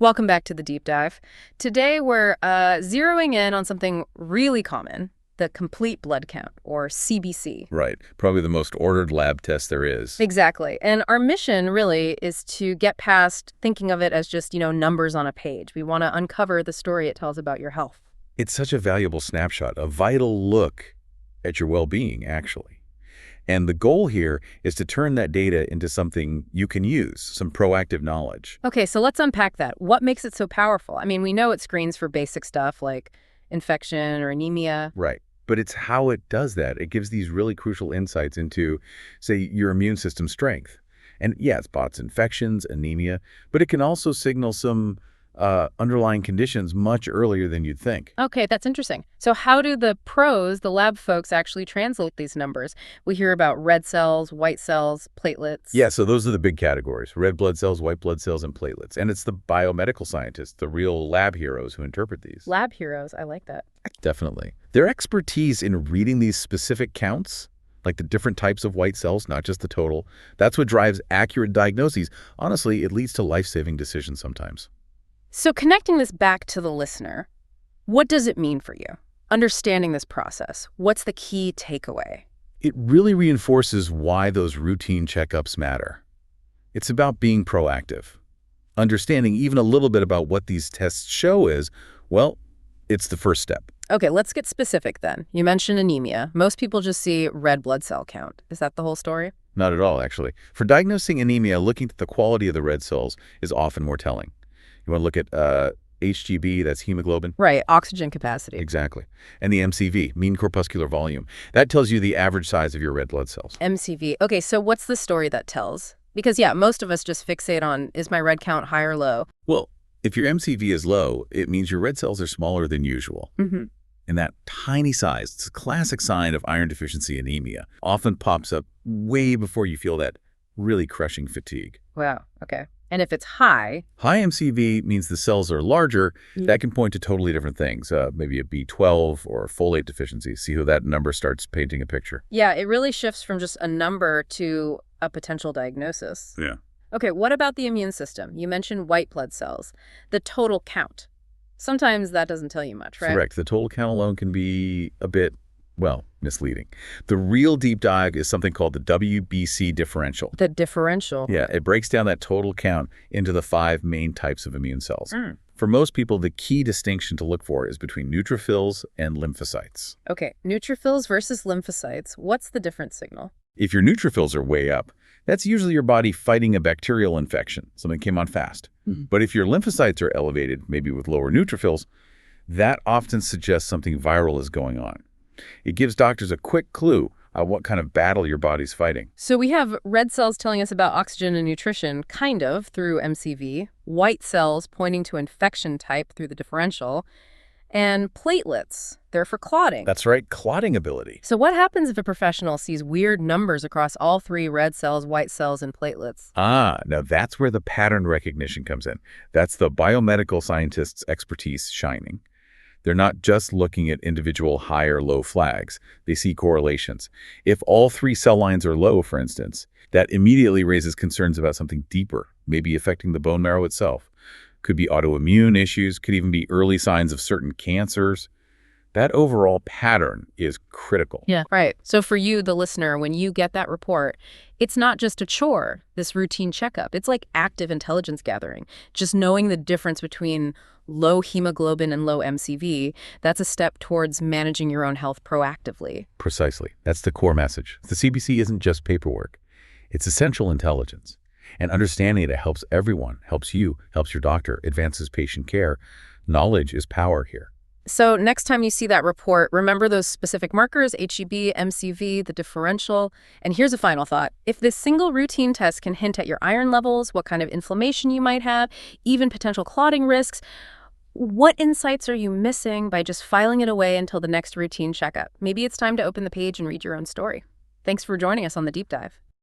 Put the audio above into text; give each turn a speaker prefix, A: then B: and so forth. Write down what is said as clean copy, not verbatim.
A: Welcome back to the deep dive. Today we're zeroing in on something really common, the complete blood count, or CBC.
B: Right. Probably the most ordered lab test there is.
A: Exactly. And our mission really is to get past thinking of it as just, numbers on a page. We want to uncover the story it tells about your health.
B: It's such a valuable snapshot, a vital look at your well-being, actually. And the goal here is to turn that data into something you can use, some proactive knowledge.
A: Okay, so let's unpack that. What makes it so powerful? I mean, we know it screens for basic stuff like infection or anemia.
B: Right. But it's how it does that. It gives these really crucial insights into, say, your immune system strength. And yeah, it spots infections, anemia, but it can also signal some underlying conditions much earlier than you'd think.
A: Okay, that's interesting. So how do the pros, the lab folks, actually translate these numbers? We hear about red cells, white cells, platelets.
B: Yeah, so those are the big categories: red blood cells, white blood cells, and platelets. And it's the biomedical scientists, the real lab heroes, who interpret these.
A: Lab heroes, I like that.
B: Definitely. Their expertise in reading these specific counts, like the different types of white cells, not just the total, that's what drives accurate diagnoses. Honestly, it leads to life-saving decisions sometimes.
A: So connecting this back to the listener, what does it mean for you? Understanding this process, what's the key takeaway?
B: It really reinforces why those routine checkups matter. It's about being proactive. Understanding even a little bit about what these tests show is, well, it's the first step.
A: Okay, let's get specific then. You mentioned anemia. Most people just see red blood cell count. Is that the whole story?
B: Not at all, actually. For diagnosing anemia, looking at the quality of the red cells is often more telling. You want to look at HGB, that's hemoglobin.
A: Right, oxygen capacity.
B: Exactly. And the MCV, mean corpuscular volume. That tells you the average size of your red blood cells.
A: MCV. Okay, so what's the story that tells? Because, yeah, most of us just fixate on, is my red count high or low?
B: Well, if your MCV is low, it means your red cells are smaller than usual.
A: Mm-hmm.
B: And that tiny size, it's a classic sign of iron deficiency anemia, often pops up way before you feel that really crushing fatigue.
A: Wow, okay. And if it's high
B: MCV means the cells are larger. That can point to totally different things, maybe a B12 or folate deficiency. See how that number starts painting a picture.
A: Yeah, it really shifts from just a number to a potential diagnosis.
B: Yeah.
A: Okay, what about the immune system? You mentioned white blood cells, the total count. Sometimes that doesn't tell you much, right?
B: Correct. The total count alone can be a bit, well, misleading. The real deep dive is something called the WBC differential.
A: The differential?
B: Yeah, it breaks down that total count into the 5 main types of immune cells. For most people, the key distinction to look for is between neutrophils and lymphocytes.
A: Okay, neutrophils versus lymphocytes. What's the different signal?
B: If your neutrophils are way up, that's usually your body fighting a bacterial infection. Something came on fast. But if your lymphocytes are elevated, maybe with lower neutrophils, that often suggests something viral is going on. It gives doctors a quick clue on what kind of battle your body's fighting.
A: So we have red cells telling us about oxygen and nutrition, kind of, through MCV, white cells pointing to infection type through the differential, and platelets, they're for clotting.
B: That's right, clotting ability.
A: So what happens if a professional sees weird numbers across all 3 red cells, white cells, and platelets?
B: Now that's where the pattern recognition comes in. That's the biomedical scientists' expertise shining. They're not just looking at individual high or low flags. They see correlations. If all 3 cell lines are low, for instance, that immediately raises concerns about something deeper, maybe affecting the bone marrow itself. Could be autoimmune issues, could even be early signs of certain cancers. That overall pattern is critical.
A: Yeah, right. So for you, the listener, when you get that report, it's not just a chore, this routine checkup. It's like active intelligence gathering. Just knowing the difference between low hemoglobin and low MCV, that's a step towards managing your own health proactively.
B: Precisely. That's the core message. The CBC isn't just paperwork. It's essential intelligence. And understanding it helps everyone, helps you, helps your doctor, advances patient care. Knowledge is power here.
A: So next time you see that report, remember those specific markers, HEB, MCV, the differential. And here's a final thought. If this single routine test can hint at your iron levels, what kind of inflammation you might have, even potential clotting risks, what insights are you missing by just filing it away until the next routine checkup? Maybe it's time to open the page and read your own story. Thanks for joining us on The Deep Dive.